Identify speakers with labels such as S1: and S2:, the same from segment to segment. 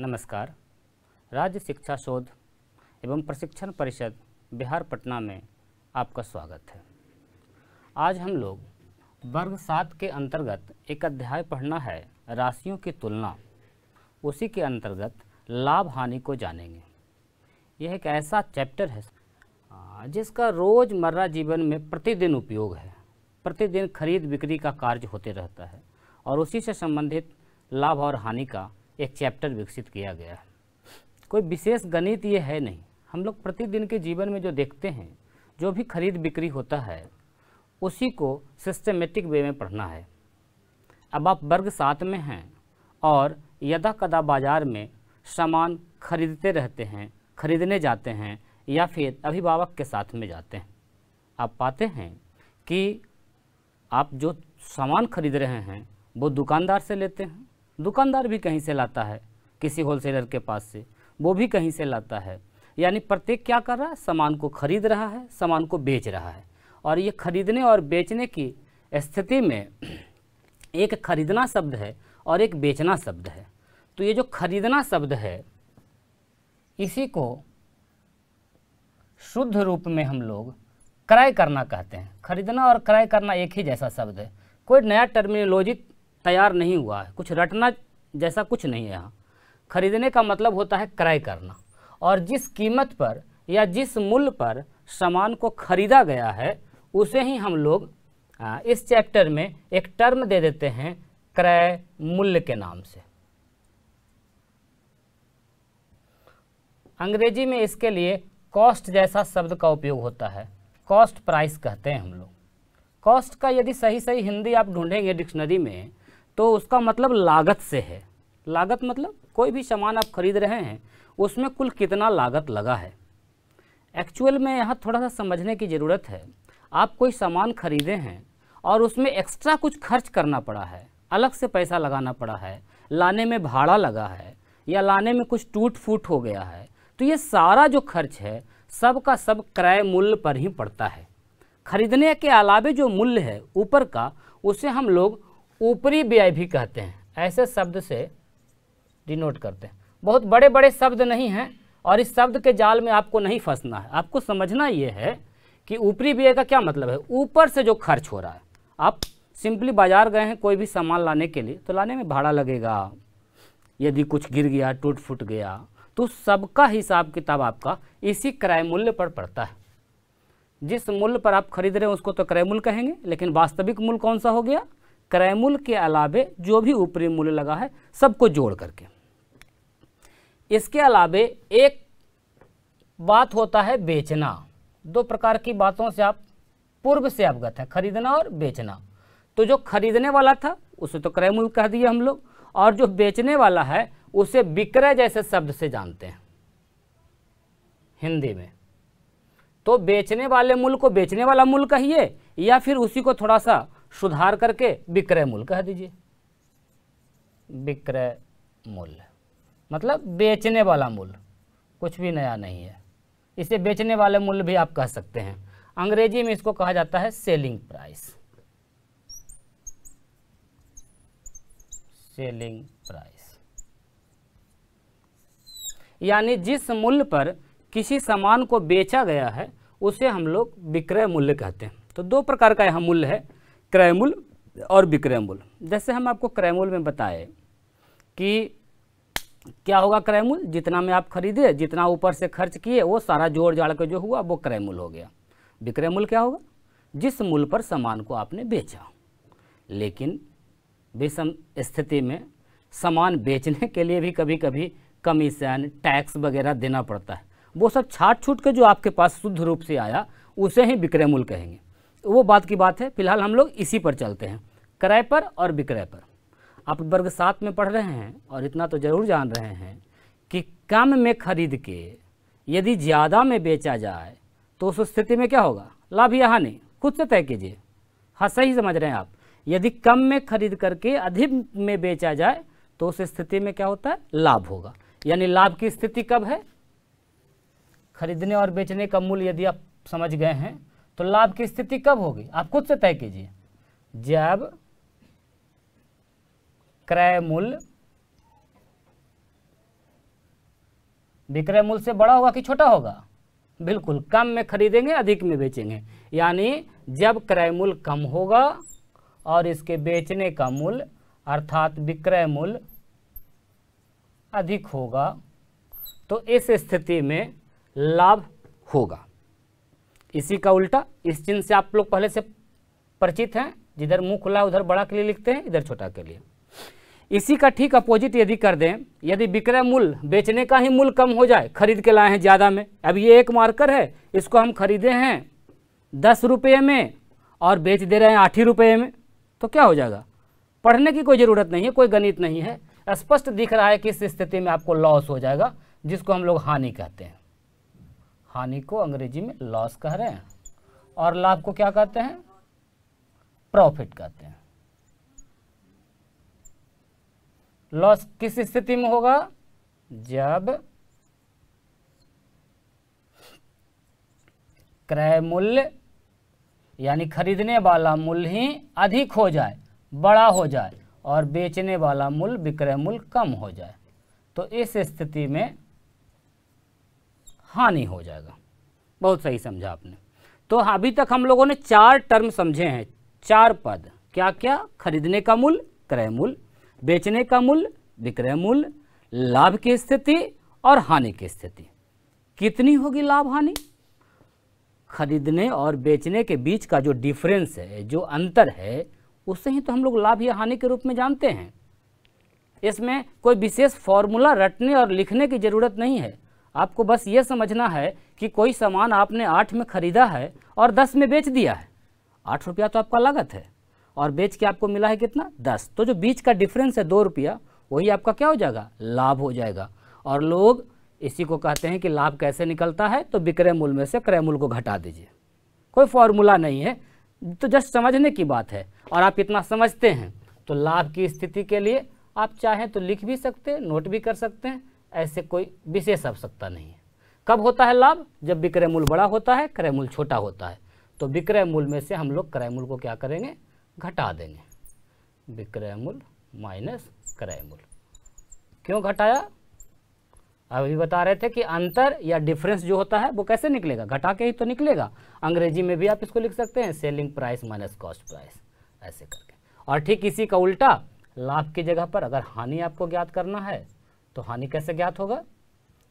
S1: नमस्कार। राज्य शिक्षा शोध एवं प्रशिक्षण परिषद बिहार पटना में आपका स्वागत है। आज हम लोग वर्ग 7 के अंतर्गत एक अध्याय पढ़ना है, राशियों की तुलना। उसी के अंतर्गत लाभ हानि को जानेंगे। यह एक ऐसा चैप्टर है जिसका रोज़मर्रा जीवन में प्रतिदिन उपयोग है। प्रतिदिन खरीद बिक्री का कार्य होते रहता है और उसी से संबंधित लाभ और हानि का एक चैप्टर विकसित किया गया है। कोई विशेष गणित ये है नहीं। हम लोग प्रतिदिन के जीवन में जो देखते हैं, जो भी खरीद बिक्री होता है, उसी को सिस्टमेटिक वे में पढ़ना है। अब आप वर्ग 7 में हैं और यदा कदा बाज़ार में सामान खरीदते रहते हैं, खरीदने जाते हैं या फिर अभिभावक के साथ में जाते हैं। आप पाते हैं कि आप जो सामान खरीद रहे हैं वो दुकानदार से लेते हैं, दुकानदार भी कहीं से लाता है, किसी होलसेलर के पास से, वो भी कहीं से लाता है। यानी प्रत्येक क्या कर रहा है, सामान को खरीद रहा है, सामान को बेच रहा है। और ये खरीदने और बेचने की स्थिति में एक खरीदना शब्द है और एक बेचना शब्द है। तो ये जो खरीदना शब्द है, इसी को शुद्ध रूप में हम लोग क्रय करना कहते हैं। खरीदना और क्रय करना एक ही जैसा शब्द है। कोई नया टर्मिनोलॉजी तैयार नहीं हुआ है, कुछ रटना जैसा कुछ नहीं है। यहाँ खरीदने का मतलब होता है क्रय करना, और जिस कीमत पर या जिस मूल्य पर सामान को खरीदा गया है उसे ही हम लोग इस चैप्टर में एक टर्म दे देते हैं क्रय मूल्य के नाम से। अंग्रेजी में इसके लिए कॉस्ट जैसा शब्द का उपयोग होता है, कॉस्ट प्राइस कहते हैं हम लोग। कॉस्ट का यदि सही हिंदी आप ढूंढेंगे डिक्शनरी में तो उसका मतलब लागत से है। लागत मतलब कोई भी सामान आप खरीद रहे हैं उसमें कुल कितना लागत लगा है। एक्चुअल में यहाँ थोड़ा सा समझने की ज़रूरत है। आप कोई सामान खरीदे हैं और उसमें एक्स्ट्रा कुछ खर्च करना पड़ा है, अलग से पैसा लगाना पड़ा है, लाने में भाड़ा लगा है या लाने में कुछ टूट फूट हो गया है, तो ये सारा जो खर्च है सब का सब क्रय मूल्य पर ही पड़ता है। खरीदने के अलावे जो मूल्य है ऊपर का, उसे हम लोग ऊपरी व्यय भी कहते हैं। ऐसे शब्द से डिनोट करते हैं। बहुत बड़े बड़े शब्द नहीं हैं और इस शब्द के जाल में आपको नहीं फंसना है। आपको समझना ये है कि ऊपरी व्यय का क्या मतलब है, ऊपर से जो खर्च हो रहा है। आप सिंपली बाजार गए हैं कोई भी सामान लाने के लिए, तो लाने में भाड़ा लगेगा, यदि कुछ गिर गया, टूट फूट गया, तो सबका हिसाब किताब आपका इसी क्रय मूल्य पर पड़ता है। जिस मूल्य पर आप खरीद रहे हैं उसको तो क्रय मूल्य कहेंगे, लेकिन वास्तविक मूल्य कौन सा हो गया, क्रय मूल्य के अलावे जो भी ऊपरी मूल्य लगा है सबको जोड़ करके। इसके अलावे एक बात होता है बेचना। दो प्रकार की बातों से आप पूर्व से अवगत हैं, खरीदना और बेचना। तो जो खरीदने वाला था उसे तो क्रय मूल्य कह दिए हम लोग, और जो बेचने वाला है उसे विक्रय जैसे शब्द से जानते हैं हिंदी में। तो बेचने वाले मूल्य को बेचने वाला मूल्य कहिए या फिर उसी को थोड़ा सा सुधार करके विक्रय मूल्य कह दीजिए। विक्रय मूल्य मतलब बेचने वाला मूल्य, कुछ भी नया नहीं है। इसे बेचने वाले मूल्य भी आप कह सकते हैं। अंग्रेजी में इसको कहा जाता है सेलिंग प्राइस। सेलिंग प्राइस यानी जिस मूल्य पर किसी सामान को बेचा गया है उसे हम लोग विक्रय मूल्य कहते हैं। तो दो प्रकार का यहाँ मूल्य है, क्रय मूल्य और विक्रय मूल्य। जैसे हम आपको क्रय मूल्य में बताए कि क्या होगा क्रय मूल्य, जितना में आप खरीदे, जितना ऊपर से खर्च किए, वो सारा जोड़ जाड़ के जो हुआ वो क्रय मूल्य हो गया। विक्रय मूल्य क्या होगा, जिस मूल्य पर सामान को आपने बेचा। लेकिन विषम स्थिति में सामान बेचने के लिए भी कभी कभी कमीशन, टैक्स वगैरह देना पड़ता है। वो सब छाट छूट के जो आपके पास शुद्ध रूप से आया उसे ही विक्रय मूल्य कहेंगे। वो बात की बात है। फिलहाल हम लोग इसी पर चलते हैं, क्रय पर और विक्रय पर। आप वर्ग 7 में पढ़ रहे हैं और इतना तो जरूर जान रहे हैं कि कम में खरीद के यदि ज़्यादा में बेचा जाए तो उस स्थिति में क्या होगा, लाभ या हानि, खुद से तय कीजिए। हाँ, सही समझ रहे हैं आप। यदि कम में खरीद करके अधिक में बेचा जाए तो उस स्थिति में क्या होता है, लाभ होगा। यानी लाभ की स्थिति कब है, खरीदने और बेचने का मूल्य यदि आप समझ गए हैं तो लाभ की स्थिति कब होगी, आप खुद से तय कीजिए। जब क्रय मूल्य विक्रय मूल्य से बड़ा होगा कि छोटा होगा? बिल्कुल, कम में खरीदेंगे, अधिक में बेचेंगे। यानी जब क्रय मूल्य कम होगा और इसके बेचने का मूल्य अर्थात विक्रय मूल्य अधिक होगा तो इस स्थिति में लाभ होगा। इसी का उल्टा, इस चिन्ह से आप लोग पहले से परिचित हैं, जिधर मुंह खुला उधर बड़ा के लिए लिखते हैं, इधर छोटा के लिए। इसी का ठीक अपोजिट यदि कर दें, यदि विक्रय मूल्य बेचने का ही मूल्य कम हो जाए, खरीद के लाए हैं ज़्यादा में, अब ये एक मार्कर है, इसको हम खरीदे हैं 10 रुपये में और बेच दे रहे हैं 8 ही रुपये में, तो क्या हो जाएगा? पढ़ने की कोई ज़रूरत नहीं है, कोई गणित नहीं है, स्पष्ट दिख रहा है कि इस स्थिति में आपको लॉस हो जाएगा, जिसको हम लोग हानि कहते हैं। हानि को अंग्रेजी में लॉस कह रहे हैं और लाभ को क्या कहते हैं? प्रॉफिट कहते हैं। लॉस किस स्थिति में होगा? जब क्रय मूल्य यानी खरीदने वाला मूल्य ही अधिक हो जाए, बड़ा हो जाए और बेचने वाला मूल्य विक्रय मूल्य कम हो जाए, तो इस स्थिति में हानि हो जाएगा। बहुत सही समझा आपने। तो अभी तक हम लोगों ने 4 टर्म समझे हैं, 4 पद। क्या क्या? खरीदने का मूल्य क्रय मूल्य, बेचने का मूल्य विक्रय मूल्य, लाभ की स्थिति और हानि की स्थिति। कितनी होगी लाभ हानि? खरीदने और बेचने के बीच का जो डिफरेंस है, जो अंतर है, उससे ही तो हम लोग लाभ या हानि के रूप में जानते हैं। इसमें कोई विशेष फॉर्मूला रटने और लिखने की ज़रूरत नहीं है। आपको बस ये समझना है कि कोई सामान आपने 8 में खरीदा है और 10 में बेच दिया है। 8 रुपया तो आपका लागत है और बेच के आपको मिला है कितना? 10। तो जो बीच का डिफरेंस है 2 रुपया, वही आपका क्या हो जाएगा? लाभ हो जाएगा। और लोग इसी को कहते हैं कि लाभ कैसे निकलता है, तो विक्रय मूल्य में से क्रय मूल्य को घटा दीजिए। कोई फॉर्मूला नहीं है, तो जस्ट समझने की बात है। और आप इतना समझते हैं तो लाभ की स्थिति के लिए आप चाहें तो लिख भी सकते हैं, नोट भी कर सकते हैं, ऐसे कोई विशेष आवश्यकता नहीं है। कब होता है लाभ? जब विक्रय मूल्य बड़ा होता है, क्रय मूल्य छोटा होता है। तो विक्रय मूल्य में से हम लोग क्रय मूल्य को क्या करेंगे? घटा देंगे। विक्रय मूल्य माइनस क्रय मूल्य। क्यों घटाया? अभी बता रहे थे कि अंतर या डिफरेंस जो होता है वो कैसे निकलेगा? घटा के ही तो निकलेगा। अंग्रेजी में भी आप इसको लिख सकते हैं, selling price minus cost price, ऐसे करके। और ठीक इसी का उल्टा, लाभ की जगह पर अगर हानि आपको ज्ञात करना है तो हानि कैसे ज्ञात होगा?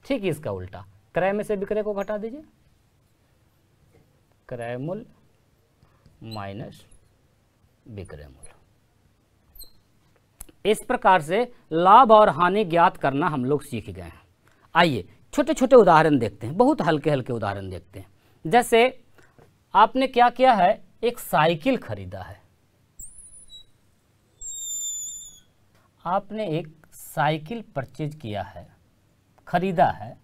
S1: ठीक इसका उल्टा, क्रय में से विक्रय को घटा दीजिए। क्रय मूल्य माइनस विक्रय मूल्य। इस प्रकार से लाभ और हानि ज्ञात करना हम लोग सीख गए हैं। आइए छोटे छोटे उदाहरण देखते हैं, बहुत हल्के हल्के उदाहरण देखते हैं। जैसे आपने क्या किया है? एक साइकिल खरीदा है। आपने एक साइकिल परचेज किया है, खरीदा है।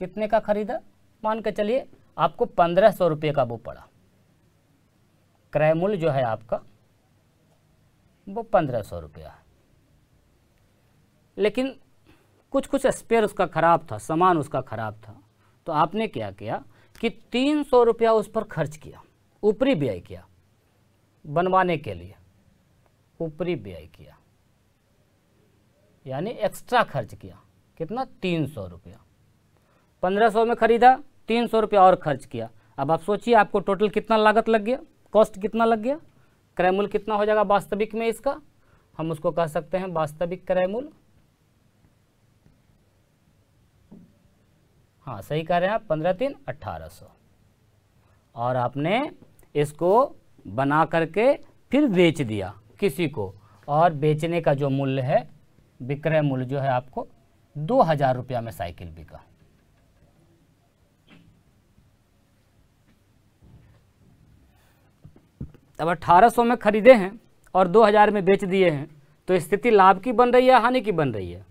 S1: कितने का खरीदा? मान के चलिए आपको 1500 रुपये का वो पड़ा। क्रय मूल्य जो है आपका वो 1500 रुपया है। लेकिन कुछ कुछ स्पेयर उसका ख़राब था, सामान उसका ख़राब था। तो आपने क्या किया कि 300 रुपया उस पर खर्च किया, ऊपरी व्यय किया बनवाने के लिए, ऊपरी व्यय किया यानी एक्स्ट्रा खर्च किया। कितना? 300 रुपया। 1500 में खरीदा, 300 रुपया और खर्च किया। अब आप सोचिए आपको टोटल कितना लागत लग गया, कॉस्ट कितना लग गया, क्रय मूल्य कितना हो जाएगा वास्तविक में इसका? हम उसको कह सकते हैं वास्तविक क्रय मूल्य। हाँ सही कह रहे हैं आप, 15×3 1800। और आपने इसको बना करके फिर बेच दिया किसी को, और बेचने का जो मूल्य है, विक्रय मूल्य जो है आपको 2000 रुपया में साइकिल बिका। अब 1800 में खरीदे हैं और 2000 में बेच दिए हैं, तो स्थिति लाभ की बन रही है, हानि की बन रही है?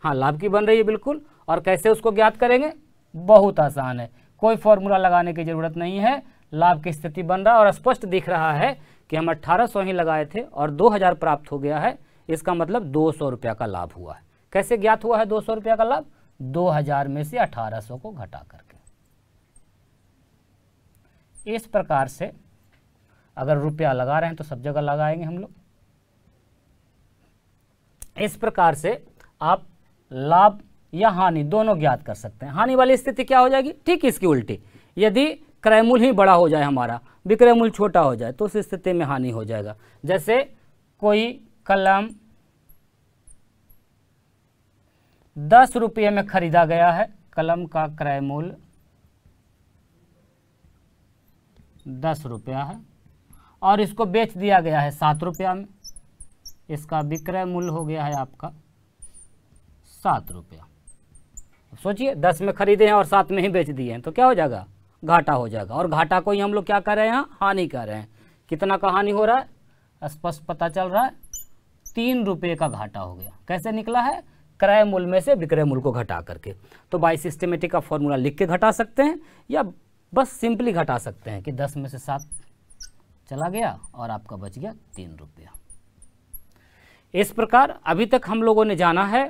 S1: हाँ लाभ की बन रही है बिल्कुल। और कैसे उसको ज्ञात करेंगे? बहुत आसान है, कोई फॉर्मूला लगाने की ज़रूरत नहीं है। लाभ की स्थिति बन रहा है और स्पष्ट दिख रहा है कि हम 1800 ही लगाए थे और 2000 प्राप्त हो गया है, इसका मतलब 200 रुपया का लाभ हुआ है। कैसे ज्ञात हुआ है 200 रुपया का लाभ? 2000 में से 1800 को घटा करके। इस प्रकार से अगर रुपया लगा रहे हैं तो सब जगह लगाएंगे हम लोग। इस प्रकार से आप लाभ या हानि, दोनों ज्ञात कर सकते हैं। हानि वाली स्थिति क्या हो जाएगी, ठीक इसकी उल्टी, यदि क्रय मूल्य ही बड़ा हो जाए हमारा, विक्रय मूल्य छोटा हो जाए, तो उस स्थिति में हानि हो जाएगा। जैसे कोई कलम 10 रुपये में खरीदा गया है, कलम का क्रय मूल्य 10 रुपया है और इसको बेच दिया गया है 7 रुपया में, इसका विक्रय मूल्य हो गया है आपका 7 रुपया। सोचिए 10 में खरीदे हैं और 7 में ही बेच दिए हैं, तो क्या हो जाएगा, घाटा हो जाएगा। और घाटा को ही हम लोग क्या कर रहे हैं, हानि कर रहे हैं। कितना का हानि हो रहा है, स्पष्ट पता चल रहा है, 3 रुपये का घाटा हो गया। कैसे निकला है, क्रय मूल्य में से विक्रय मूल्य को घटा करके। तो बाय सिस्टमेटिक का फॉर्मूला लिख के घटा सकते हैं या बस सिंपली घटा सकते हैं कि 10 में से 7 चला गया और आपका बच गया 3 रुपया। इस प्रकार अभी तक हम लोगों ने जाना है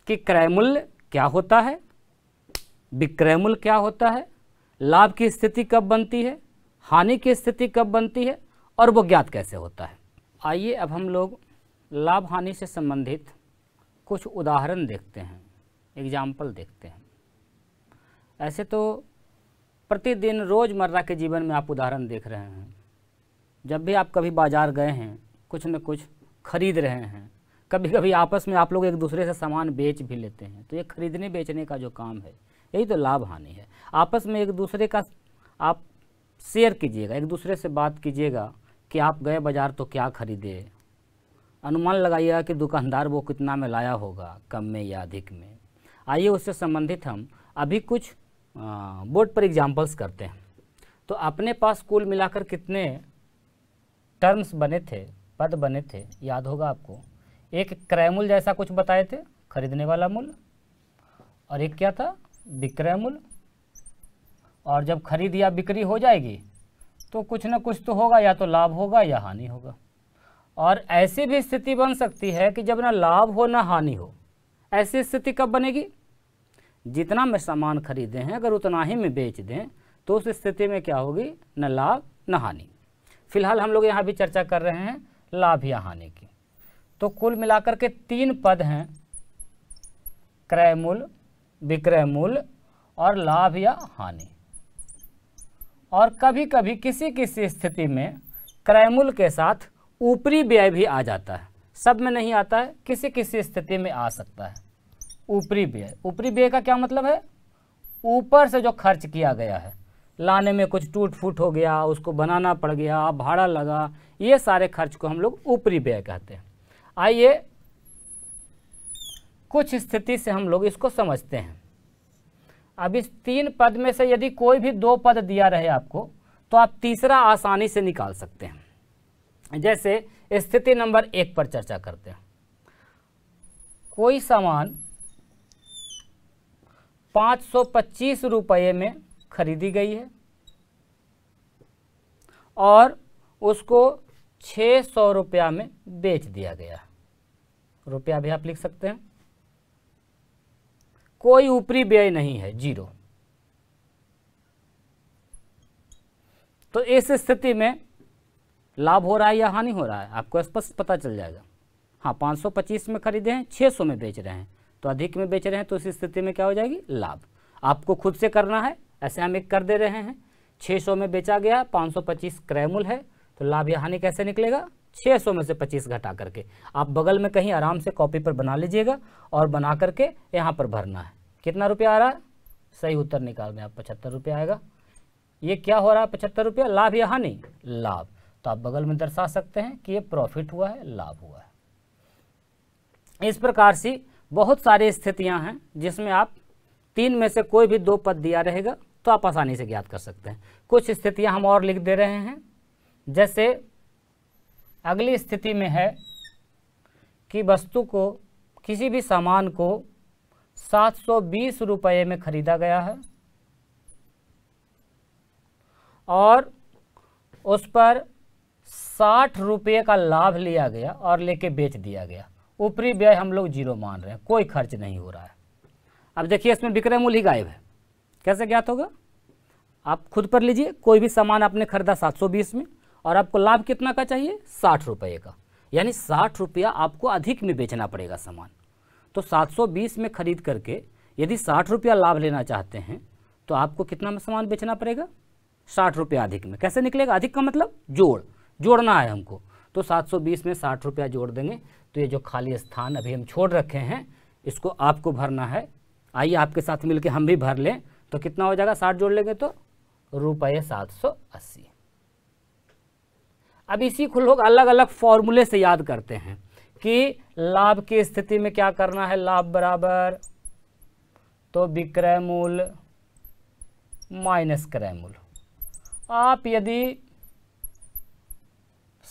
S1: कि क्रय मूल्य क्या होता है, विक्रय मूल्य क्या होता है, लाभ की स्थिति कब बनती है, हानि की स्थिति कब बनती है और वो ज्ञात कैसे होता है। आइए अब हम लोग लाभ हानि से संबंधित कुछ उदाहरण देखते हैं, एग्जाम्पल देखते हैं। ऐसे तो प्रतिदिन रोज़मर्रा के जीवन में आप उदाहरण देख रहे हैं। जब भी आप कभी बाज़ार गए हैं, कुछ न कुछ खरीद रहे हैं, कभी कभी आपस में आप लोग एक दूसरे से सामान बेच भी लेते हैं, तो ये खरीदने बेचने का जो काम है यही तो लाभ हानि है। आपस में एक दूसरे का आप शेयर कीजिएगा, एक दूसरे से बात कीजिएगा कि आप गए बाज़ार तो क्या खरीदे, अनुमान लगाइएगा कि दुकानदार वो कितना में लाया होगा, कम में या अधिक में। आइए उससे संबंधित हम अभी कुछ बोर्ड पर एग्जाम्पल्स करते हैं। तो अपने पास कुल मिलाकर कितने टर्म्स बने थे, पद बने थे, याद होगा आपको। एक क्रय मूल्य जैसा कुछ बताए थे, खरीदने वाला मूल्य, और एक क्या था, विक्रय मूल्य। और जब खरीद या बिक्री हो जाएगी तो कुछ ना कुछ तो होगा, या तो लाभ होगा या हानि होगा। और ऐसी भी स्थिति बन सकती है कि जब ना लाभ हो ना हानि हो। ऐसी स्थिति कब बनेगी, जितना में सामान खरीदे हैं अगर उतना ही में बेच दें तो उस स्थिति में क्या होगी, न लाभ न हानि। फिलहाल हम लोग यहाँ भी चर्चा कर रहे हैं लाभ या हानि की। तो कुल मिलाकर के 3 पद हैं, क्रय मूल्य, विक्रय मूल्य और लाभ या हानि। और कभी कभी किसी किसी स्थिति में क्रय मूल्य के साथ ऊपरी व्यय भी आ जाता है। सब में नहीं आता है, किसी किसी स्थिति में आ सकता है ऊपरी व्यय। ऊपरी व्यय का क्या मतलब है, ऊपर से जो खर्च किया गया है, लाने में कुछ टूट फूट हो गया, उसको बनाना पड़ गया, भाड़ा लगा, ये सारे खर्च को हम लोग ऊपरी व्यय कहते हैं। आइए कुछ स्थिति से हम लोग इसको समझते हैं। अब इस 3 पद में से यदि कोई भी 2 पद दिया रहे आपको, तो आप तीसरा आसानी से निकाल सकते हैं। जैसे स्थिति नंबर 1 पर चर्चा करते हैं। कोई सामान 525 रुपये में खरीदी गई है और उसको 600 रुपया में बेच दिया गया। रुपया भी आप लिख सकते हैं। कोई ऊपरी व्यय नहीं है, 0। तो इस स्थिति में लाभ हो रहा है या हानि हो रहा है, आपको स्पष्ट पता चल जाएगा। हाँ, 525 में खरीदे हैं, 600 में बेच रहे हैं, तो अधिक में बेच रहे हैं, तो इस स्थिति में क्या हो जाएगी, लाभ। आपको खुद से करना है, ऐसे हम एक कर दे रहे हैं। 600 में बेचा गया, 525 क्रय मूल्य है, तो लाभ या हानि कैसे निकलेगा, 600 में से 25 घटा करके। आप बगल में कहीं आराम से कॉपी पर बना लीजिएगा और बना करके यहाँ पर भरना है। कितना रुपया आ रहा है, सही उत्तर निकाल में आप 75 रुपया आएगा। ये क्या हो रहा है, 75 रुपया, लाभ या हानि, लाभ। तो आप बगल में दर्शा सकते हैं कि ये प्रॉफिट हुआ है, लाभ हुआ है। इस प्रकार से बहुत सारी स्थितियां हैं जिसमें आप 3 में से कोई भी 2 पद दिया रहेगा तो आप आसानी से ज्ञात कर सकते हैं। कुछ स्थितियां हम और लिख दे रहे हैं। जैसे अगली स्थिति में है कि वस्तु को, किसी भी सामान को 720 रुपये में खरीदा गया है और उस पर 60 रुपये का लाभ लिया गया और लेके बेच दिया गया। ऊपरी व्यय हम लोग 0 मान रहे हैं, कोई खर्च नहीं हो रहा है। अब देखिए इसमें विक्रय मूल्य ही गायब है, कैसे ज्ञात होगा, आप खुद पर लीजिए। कोई भी सामान आपने खरीदा 720 में और आपको लाभ कितना का चाहिए, 60 रुपये का, यानी 60 रुपया आपको अधिक में बेचना पड़ेगा सामान। तो 720 में खरीद करके यदि 60 रुपया लाभ लेना चाहते हैं तो आपको कितना में सामान बेचना पड़ेगा? 60 रुपया अधिक में। कैसे निकलेगा? अधिक का मतलब जोड़ना है हमको, तो 720 में 60 रुपया जोड़ देंगे। तो ये जो खाली स्थान अभी हम छोड़ रखे हैं इसको आपको भरना है। आइए आपके साथ मिलके हम भी भर लें। तो कितना हो जाएगा? 60 जोड़ लेंगे तो रुपये 780। अब इसी को लोग अलग अलग फॉर्मूले से याद करते हैं कि लाभ की स्थिति में क्या करना है, लाभ बराबर तो विक्रय मूल्य माइनस क्रय मूल्य। आप यदि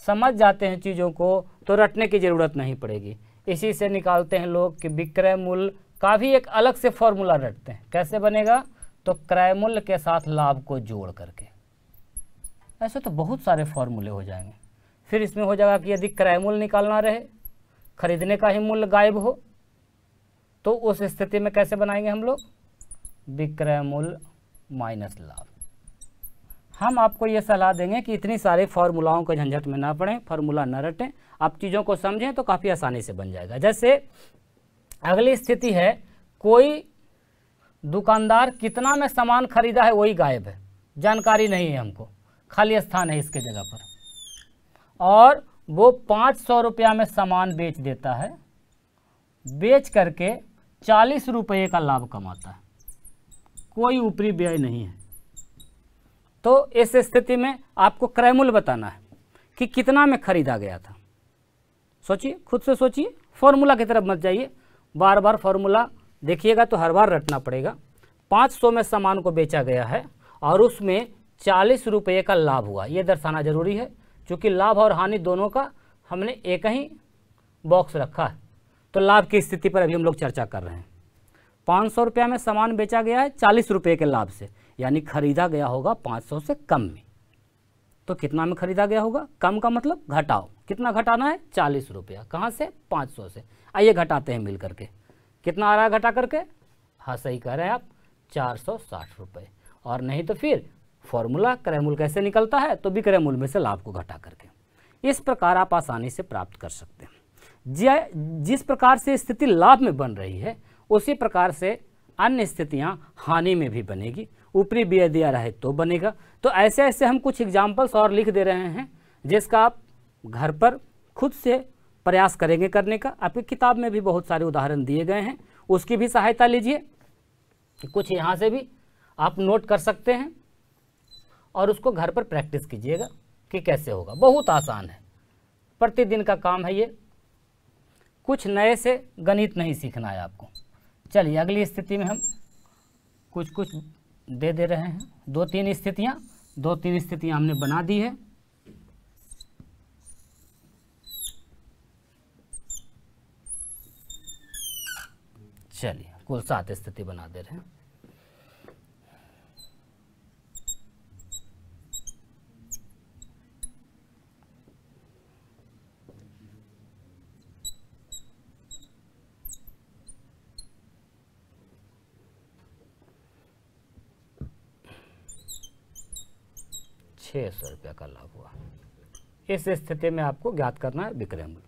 S1: समझ जाते हैं चीज़ों को तो रटने की ज़रूरत नहीं पड़ेगी। इसी से निकालते हैं लोग कि विक्रय मूल्य का भी एक अलग से फॉर्मूला रटते हैं। कैसे बनेगा? तो क्रय मूल्य के साथ लाभ को जोड़ करके। ऐसे तो बहुत सारे फॉर्मूले हो जाएंगे। फिर इसमें हो जाएगा कि यदि क्रय मूल्य निकालना रहे, खरीदने का ही मूल्य गायब हो, तो उस स्थिति में कैसे बनाएंगे हम लोग? विक्रय मूल्य माइनस लाभ। हम आपको ये सलाह देंगे कि इतनी सारे फार्मूलाओं के झंझट में ना पड़ें, फार्मूला न रटें, आप चीज़ों को समझें तो काफ़ी आसानी से बन जाएगा। जैसे अगली स्थिति है, कोई दुकानदार कितना में सामान खरीदा है वही गायब है, जानकारी नहीं है हमको, खाली स्थान है इसके जगह पर, और वो 500 रुपया में सामान बेच देता है, बेच करके 40 रुपये का लाभ कमाता है, कोई ऊपरी व्यय नहीं है। तो इस स्थिति में आपको क्रय मूल्य बताना है कि कितना में खरीदा गया था। सोचिए, खुद से सोचिए, फॉर्मूला की तरफ मत जाइए, बार बार फॉर्मूला देखिएगा तो हर बार रटना पड़ेगा। 500 में सामान को बेचा गया है और उसमें 40 रुपये का लाभ हुआ, ये दर्शाना जरूरी है, क्योंकि लाभ और हानि दोनों का हमने एक ही बॉक्स रखा है। तो लाभ की स्थिति पर अभी हम लोग चर्चा कर रहे हैं। 500 रुपया में सामान बेचा गया है 40 रुपये के लाभ से, यानी खरीदा गया होगा 500 से कम में। तो कितना में खरीदा गया होगा? कम का मतलब घटाओ, कितना घटाना है? 40 रुपया। कहाँ से? 500 से। आइए घटाते हैं मिल करके, कितना आ रहा है घटा करके? हाँ सही कह रहे हैं आप, 460 रुपये। और नहीं तो फिर फॉर्मूला क्रय मूल्य कैसे निकलता है? तो विक्रय मूल्य में से लाभ को घटा करके। इस प्रकार आप आसानी से प्राप्त कर सकते हैं। जिस प्रकार से स्थिति लाभ में बन रही है उसी प्रकार से अन्य स्थितियां हानि में भी बनेगी। ऊपरी व्यय दिया रहे तो बनेगा। तो ऐसे ऐसे हम कुछ एग्जाम्पल्स और लिख दे रहे हैं जिसका आप घर पर खुद से प्रयास करेंगे करने का। आपकी किताब में भी बहुत सारे उदाहरण दिए गए हैं, उसकी भी सहायता लीजिए। कुछ यहाँ से भी आप नोट कर सकते हैं और उसको घर पर प्रैक्टिस कीजिएगा कि कैसे होगा। बहुत आसान है, प्रतिदिन का काम है ये, कुछ नए से गणित नहीं सीखना है आपको। चलिए अगली स्थिति में हम कुछ कुछ दे रहे हैं। दो तीन स्थितियां हमने बना दी है। चलिए कुल 7 स्थिति बना दे रहे हैं। ₹600 का लाभ हुआ। इस स्थिति में आपको ज्ञात करना है विक्रय मूल्य।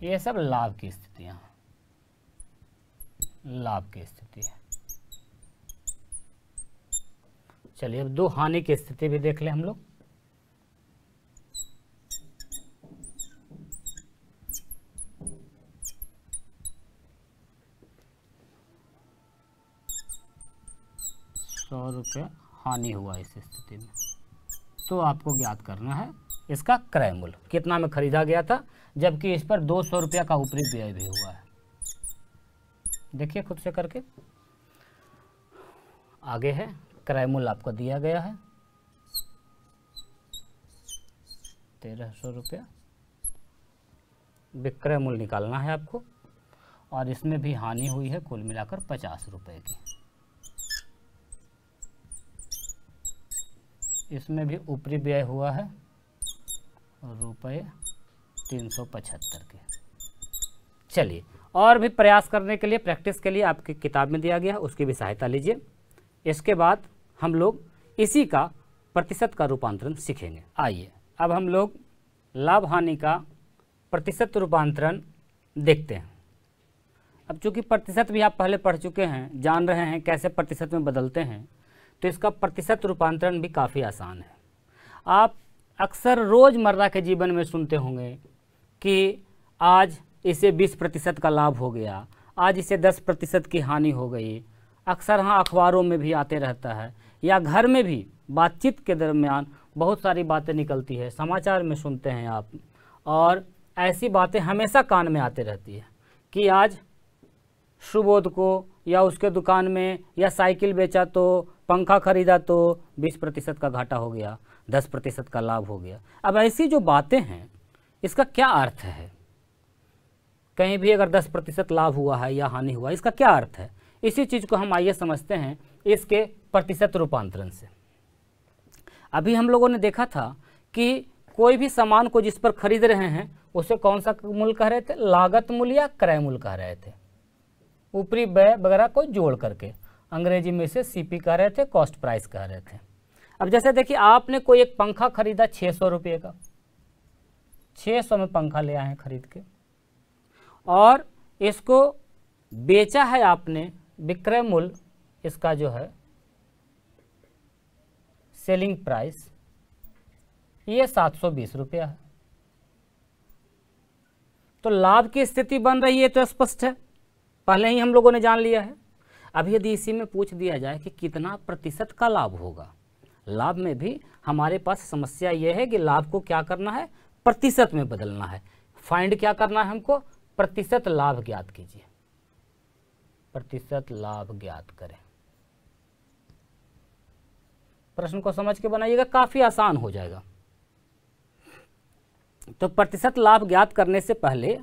S1: ये सब लाभ की स्थितियां, लाभ की स्थिति है। चलिए अब 2 हानि की स्थिति भी देख लें हम लोग। ₹100 हानि हुआ इस स्थिति में, तो आपको ज्ञात करना है इसका क्रय मूल्य, कितना में खरीदा गया था, जबकि इस पर ₹200 का ऊपरी व्यय भी हुआ है। देखिए खुद से करके। आगे है क्रय मूल्य आपको दिया गया है ₹1300। विक्रय मूल्य निकालना है आपको, और इसमें भी हानि हुई है कुल मिलाकर ₹50 की। इसमें भी ऊपरी व्यय हुआ है रुपये 375 के। चलिए, और भी प्रयास करने के लिए, प्रैक्टिस के लिए आपकी किताब में दिया गया है, उसकी भी सहायता लीजिए। इसके बाद हम लोग इसी का प्रतिशत का रूपांतरण सीखेंगे। आइए अब हम लोग लाभ हानि का प्रतिशत रूपांतरण देखते हैं। अब चूंकि प्रतिशत भी आप पहले पढ़ चुके हैं, जान रहे हैं कैसे प्रतिशत में बदलते हैं, तो इसका प्रतिशत रूपांतरण भी काफ़ी आसान है। आप अक्सर रोज़मर्रा के जीवन में सुनते होंगे कि आज इसे 20% का लाभ हो गया, आज इसे 10% की हानि हो गई। अक्सर हाँ अखबारों में भी आते रहता है, या घर में भी बातचीत के दरमियान बहुत सारी बातें निकलती है, समाचार में सुनते हैं आप, और ऐसी बातें हमेशा कान में आते रहती है कि आज सुबोध को या उसके दुकान में या साइकिल बेचा तो, पंखा खरीदा तो 20% का घाटा हो गया, 10% का लाभ हो गया। अब ऐसी जो बातें हैं इसका क्या अर्थ है? कहीं भी अगर 10% लाभ हुआ है या हानि हुआ, इसका क्या अर्थ है? इसी चीज़ को हम आइए समझते हैं इसके प्रतिशत रूपांतरण से। अभी हम लोगों ने देखा था कि कोई भी सामान को जिस पर खरीद रहे हैं उसे कौन सा मूल्य कह रहे थे? लागत मूल्य या क्रय मूल्य कह रहे थे, ऊपरी व्यय वगैरह को जोड़ करके। अंग्रेजी में इसे सीपी कह रहे थे, कॉस्ट प्राइस कह रहे थे। अब जैसे देखिए, आपने कोई एक पंखा खरीदा 600 रुपये का, 600 में पंखा ले आए हैं खरीद के, और इसको बेचा है आपने, विक्रय मूल्य इसका जो है सेलिंग प्राइस ये 720 रुपया है। तो लाभ की स्थिति बन रही है, तो स्पष्ट है, पहले ही हम लोगों ने जान लिया है। अब यदि इसी में पूछ दिया जाए कि कितना प्रतिशत का लाभ होगा, लाभ में भी हमारे पास समस्या यह है कि लाभ को क्या करना है? प्रतिशत में बदलना है। फाइंड क्या करना है हमको? प्रतिशत लाभ ज्ञात कीजिए, प्रतिशत लाभ ज्ञात करें। प्रश्न को समझ के बनाइएगा, काफी आसान हो जाएगा। तो प्रतिशत लाभ ज्ञात करने से पहले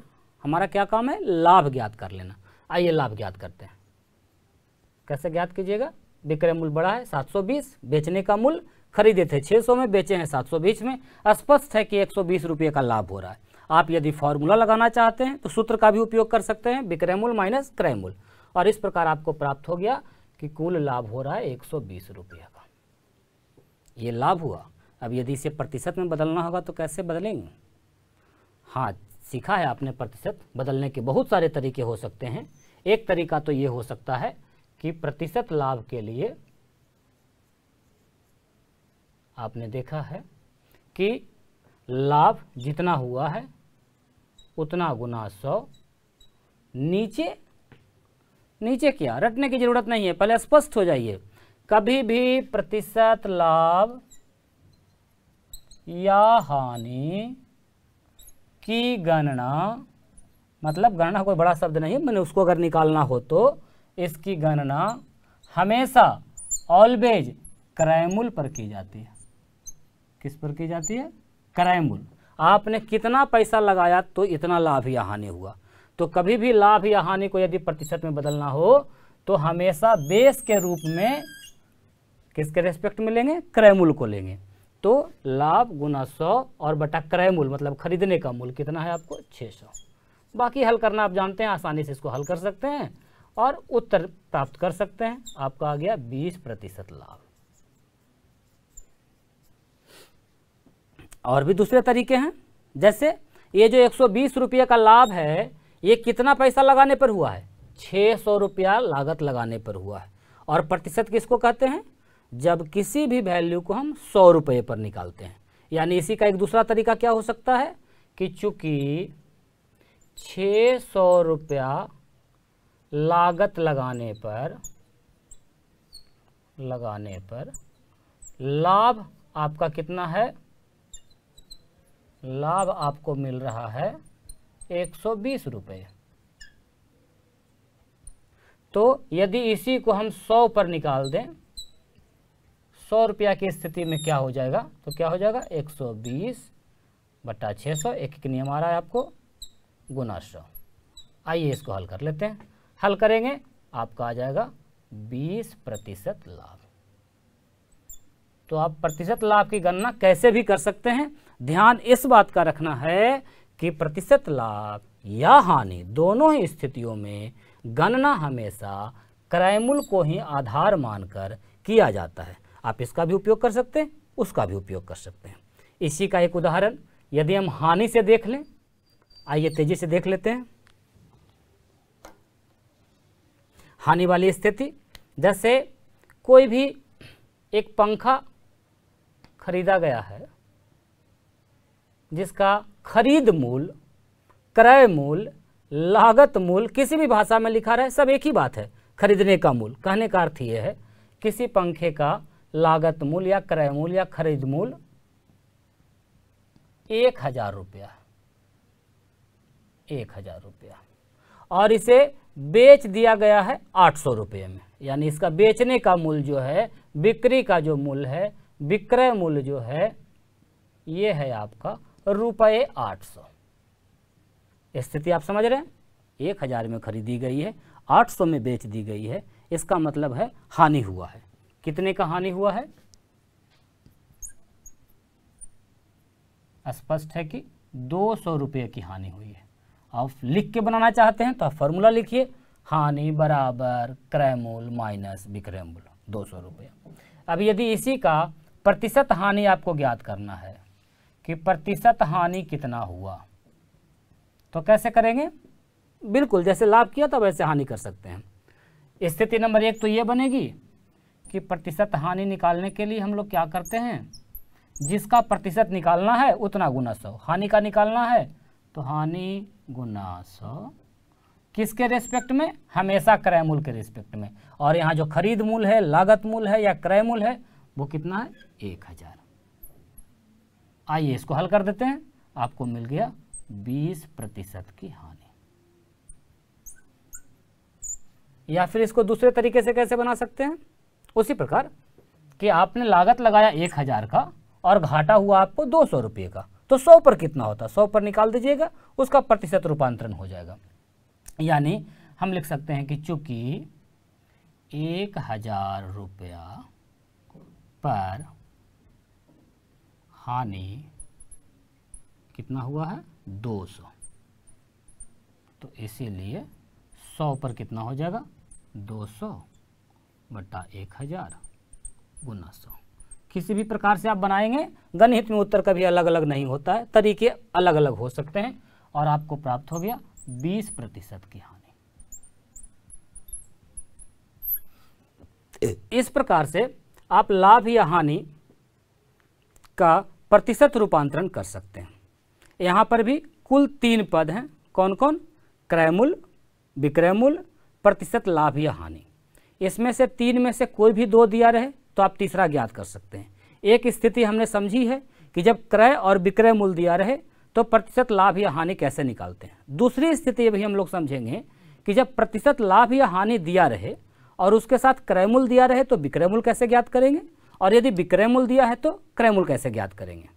S1: हमारा क्या काम है? लाभ ज्ञात कर लेना। आइए लाभ ज्ञात करते हैं। कैसे ज्ञात कीजिएगा? विक्रय मूल्य बड़ा है 720, बेचने का मूल्य खरीदे थे 600 में, बेचे हैं 720 में, स्पष्ट है कि 120 रुपये का लाभ हो रहा है। आप यदि फॉर्मूला लगाना चाहते हैं तो सूत्र का भी उपयोग कर सकते हैं, विक्रय मूल्य माइनस क्रय मूल्य, और इस प्रकार आपको प्राप्त हो गया कि कुल लाभ हो रहा है 120 रुपये का। ये लाभ हुआ। अब यदि इसे प्रतिशत में बदलना होगा तो कैसे बदलेंगे? हाँ, सीखा है आपने, प्रतिशत बदलने के बहुत सारे तरीके हो सकते हैं। एक तरीका तो ये हो सकता है कि प्रतिशत लाभ के लिए आपने देखा है कि लाभ जितना हुआ है उतना गुना 100, नीचे क्या रटने की जरूरत नहीं है, पहले स्पष्ट हो जाइए। कभी भी प्रतिशत लाभ या हानि की गणना, मतलब गणना कोई बड़ा शब्द नहीं है, मैंने उसको अगर निकालना हो तो इसकी गणना हमेशा ऑलवेज क्रय मूल्य पर की जाती है। किस पर की जाती है? क्रय मूल्य। आपने कितना पैसा लगाया तो इतना लाभ या हानि हुआ। तो कभी भी लाभ या हानि को यदि प्रतिशत में बदलना हो तो हमेशा बेस के रूप में किसके रेस्पेक्ट में लेंगे? क्रय मूल्य को लेंगे। तो लाभ गुना 100 और बटा क्रय मूल्य, मतलब खरीदने का मूल्य कितना है आपको? 600। बाकी हल करना आप जानते हैं, आसानी से इसको हल कर सकते हैं और उत्तर प्राप्त कर सकते हैं। आपका आ गया 20% लाभ। और भी दूसरे तरीके हैं, जैसे ये जो 120 रुपये का लाभ है, ये कितना पैसा लगाने पर हुआ है? 600 रुपया लागत लगाने पर हुआ है। और प्रतिशत किसको कहते हैं? जब किसी भी वैल्यू को हम 100 रुपये पर निकालते हैं। यानी इसी का एक दूसरा तरीका क्या हो सकता है कि चूंकि 600 रुपया लागत लगाने पर लाभ आपका कितना है? लाभ आपको मिल रहा है 120 रुपये। तो यदि इसी को हम 100 पर निकाल दें, 100 रुपया की स्थिति में क्या हो जाएगा? तो क्या हो जाएगा? 120 बटा 600, एक नियम आ रहा है आपको, गुना 100। आइए इसको हल कर लेते हैं। हल करेंगे, आपका आ जाएगा 20% लाभ। तो आप प्रतिशत लाभ की गणना कैसे भी कर सकते हैं। ध्यान इस बात का रखना है कि प्रतिशत लाभ या हानि दोनों ही स्थितियों में गणना हमेशा क्रय मूल्य को ही आधार मानकर किया जाता है। आप इसका भी उपयोग कर सकते हैं, उसका भी उपयोग कर सकते हैं। इसी का एक उदाहरण यदि हम हानि से देख लें, आइए तेजी से देख लेते हैं। हानि वाली स्थिति, जैसे कोई भी एक पंखा खरीदा गया है जिसका खरीद मूल्य, क्रय मूल्य, लागत मूल्य किसी भी भाषा में लिखा रहे, सब एक ही बात है, खरीदने का मूल्य। कहने का अर्थ ये है किसी पंखे का लागत मूल्य या क्रय मूल्य या खरीद मूल्य 1000 रुपया, 1000 रुपया, और इसे बेच दिया गया है 800 रुपये में। यानी इसका बेचने का मूल्य जो है, बिक्री का जो मूल्य है, विक्रय मूल्य जो है, ये है आपका रुपये 800। स्थिति आप समझ रहे हैं, 1000 में खरीदी गई है, 800 में बेच दी गई है, इसका मतलब है हानि हुआ है। कितने का हानि हुआ है? स्पष्ट है कि 200 रुपये की हानि हुई है। आप लिख के बनाना चाहते हैं तो आप फॉर्मूला लिखिए, हानि बराबर क्रय मूल्य माइनस विक्रय मूल्य 200 रुपये। अब यदि इसी का प्रतिशत हानि आपको ज्ञात करना है कि प्रतिशत हानि कितना हुआ, तो कैसे करेंगे? बिल्कुल जैसे लाभ किया था वैसे हानि कर सकते हैं। स्थिति नंबर 1 तो ये बनेगी कि प्रतिशत हानि निकालने के लिए हम लोग क्या करते हैं, जिसका प्रतिशत निकालना है उतना गुना 100। हानि का निकालना है तो हानि गुना 100 किसके रेस्पेक्ट में? हमेशा क्रय मूल्य के रेस्पेक्ट में। और यहाँ जो खरीद मूल्य है, लागत मूल्य है या क्रय मूल्य है, वो कितना है? 1000। आइए इसको हल कर देते हैं। आपको मिल गया 20% की हानि। या फिर इसको दूसरे तरीके से कैसे बना सकते हैं? उसी प्रकार कि आपने लागत लगाया 1000 का और घाटा हुआ आपको 200 रुपये का, तो 100 पर कितना होता है? 100 पर निकाल दीजिएगा, उसका प्रतिशत रूपांतरण हो जाएगा। यानी हम लिख सकते हैं कि चूंकि 1000 रुपया पर हानि कितना हुआ है? 200, तो इसीलिए 100 पर कितना हो जाएगा? 200 बटा 1000 गुना 100। किसी भी प्रकार से आप बनाएंगे, गणित में उत्तर कभी अलग अलग नहीं होता है, तरीके अलग अलग हो सकते हैं, और आपको प्राप्त हो गया 20% की हानि। इस प्रकार से आप लाभ या हानि का प्रतिशत रूपांतरण कर सकते हैं। यहाँ पर भी कुल 3 पद हैं। कौन कौन? क्रय मूल्य, विक्रय मूल्य, प्रतिशत लाभ या हानि। इसमें से 3 में से कोई भी 2 दिया रहे तो आप तीसरा ज्ञात कर सकते हैं। एक स्थिति हमने समझी है कि जब क्रय और विक्रय मूल्य दिया रहे तो प्रतिशत लाभ या हानि कैसे निकालते हैं। दूसरी स्थिति भी हम लोग समझेंगे कि जब प्रतिशत लाभ या हानि दिया रहे और उसके साथ क्रय मूल्य दिया रहे तो विक्रय मूल्य कैसे ज्ञात करेंगे, और यदि विक्रय मूल्य दिया है तो क्रय मूल्य कैसे ज्ञात करेंगे।